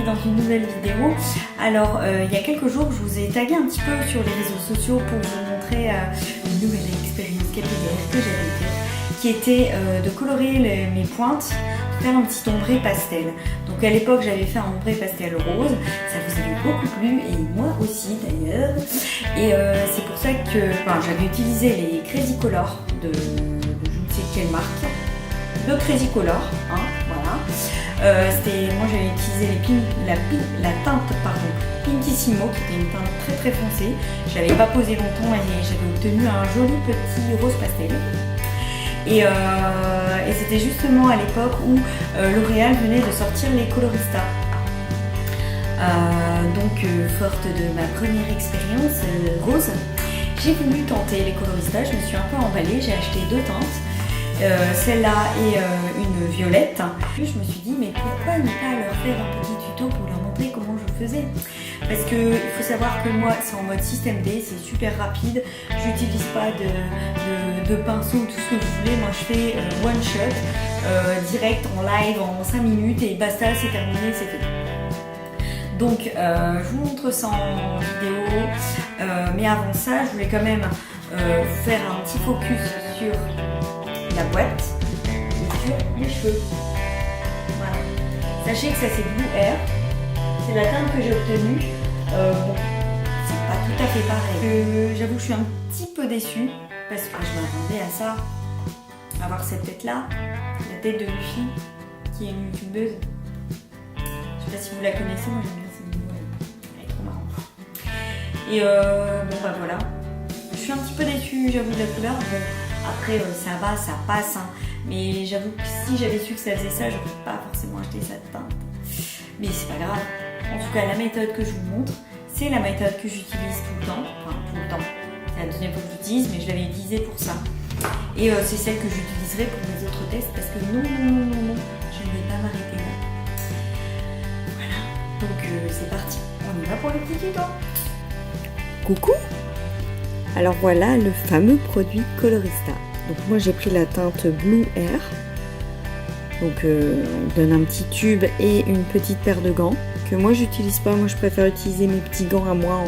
bienvenue dans une nouvelle vidéo. Alors il y a quelques jours je vous ai tagué un petit peu sur les réseaux sociaux pour vous montrer une nouvelle expérience capillaire que j'avais faite, qui était de colorer mes pointes, de faire un petit ombré pastel. Donc à l'époque j'avais fait un ombré pastel rose, ça vous avait beaucoup plu et moi aussi d'ailleurs. Et c'est pour ça que j'avais utilisé les Crazy Color de je ne sais quelle marque, de Crazy Color, hein, voilà. Moi j'avais utilisé la teinte Pinkissimo, qui était une teinte très très foncée. Je l'avais pas posée longtemps et j'avais obtenu un joli petit rose pastel. Et c'était justement à l'époque où L'Oréal venait de sortir les Colorista. Forte de ma première expérience rose, j'ai voulu tenter les Colorista. Je me suis un peu emballée, j'ai acheté deux teintes. Celle-là et une violette. Puis je me suis dit mais pourquoi ne pas leur faire un petit tuto pour leur montrer comment je faisais, parce que il faut savoir que moi c'est en mode système D, c'est super rapide, j'utilise pas de pinceau ou tout ce que vous voulez, moi je fais one shot, direct en live en 5 minutes et basta, c'est terminé, c'est fait. Donc je vous montre ça en vidéo, mais avant ça je voulais quand même faire un petit focus sur la boîte et sur les cheveux. Voilà. Sachez que ça c'est Blue Air, c'est la teinte que j'ai obtenue. Bon, c'est pas tout à fait pareil. J'avoue que je suis un petit peu déçue parce que je m'attendais à ça, à avoir cette tête là, la tête de Luffy qui est une youtubeuse. Je sais pas si vous la connaissez, moi j'aime bien cette vidéo, elle est trop marrante. Et voilà, je suis un petit peu déçue, j'avoue, de la couleur. Bon, après ça va, ça passe, hein. Mais j'avoue que si j'avais su que ça faisait ça, j'aurais pas forcément acheté cette teinte. Mais c'est pas grave. En tout cas, la méthode que je vous montre, c'est la méthode que j'utilise tout le temps. Enfin, tout le temps. C'est la deuxième fois que j'utilise, mais je l'avais utilisée pour ça. Et c'est celle que j'utiliserai pour mes autres tests, parce que non, je ne vais pas m'arrêter là. Voilà. Donc c'est parti. On y va pour le petit tuto. Coucou! Alors voilà le fameux produit Colorista. Donc moi j'ai pris la teinte Blue Air. Donc on donne un petit tube et une petite paire de gants que moi j'utilise pas. Moi je préfère utiliser mes petits gants à moi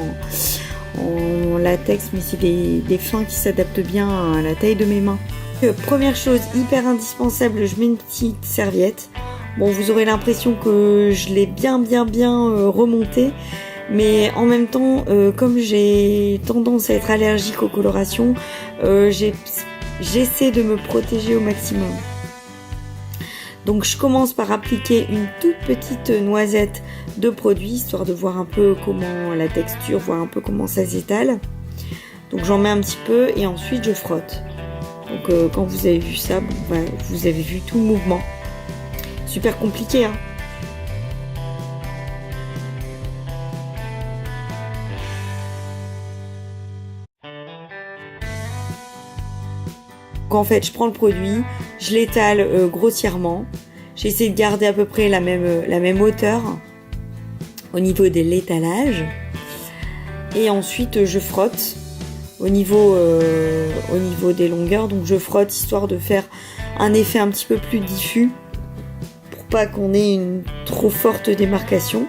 en latex, mais c'est des fins qui s'adaptent bien à la taille de mes mains. Première chose hyper indispensable, je mets une petite serviette. Bon, vous aurez l'impression que je l'ai bien remonté. Mais en même temps, comme j'ai tendance à être allergique aux colorations, j'essaie de me protéger au maximum. Donc je commence par appliquer une toute petite noisette de produit, histoire de voir un peu comment la texture, voir un peu comment ça s'étale. Donc j'en mets un petit peu et ensuite je frotte. Donc quand vous avez vu ça, bon, voilà, vous avez vu tout le mouvement. Super compliqué, hein. En fait, je prends le produit, je l'étale grossièrement. J'essaie de garder à peu près la même hauteur au niveau de l'étalage. Et ensuite, je frotte au niveau des longueurs. Donc, je frotte histoire de faire un effet un petit peu plus diffus pour pas qu'on ait une trop forte démarcation.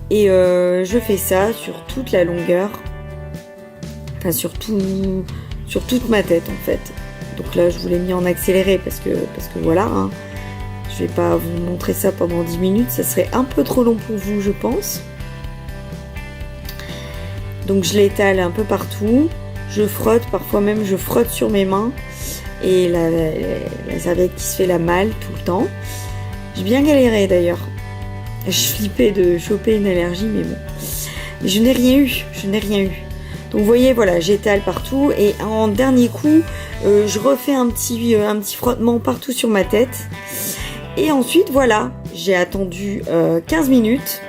Et je fais ça sur toute la longueur, enfin sur toute ma tête en fait. Donc là je vous l'ai mis en accéléré parce que voilà, hein. Je vais pas vous montrer ça pendant 10 minutes, ça serait un peu trop long pour vous je pense. Donc je l'étale un peu partout, je frotte, parfois même je frotte sur mes mains et la serviette qui se fait la malle tout le temps. J'ai bien galéré d'ailleurs, je flippais de choper une allergie mais bon. Mais je n'ai rien eu. Donc vous voyez, voilà, j'étale partout et en dernier coup, je refais un petit frottement partout sur ma tête. Et ensuite, voilà, j'ai attendu 15 minutes.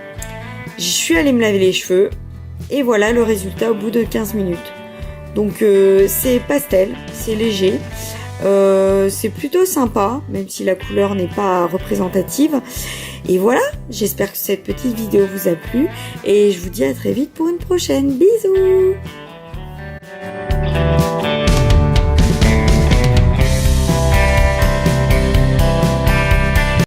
Je suis allée me laver les cheveux et voilà le résultat au bout de 15 minutes. Donc c'est pastel, c'est léger, c'est plutôt sympa, même si la couleur n'est pas représentative. Et voilà, j'espère que cette petite vidéo vous a plu et je vous dis à très vite pour une prochaine. Bisous!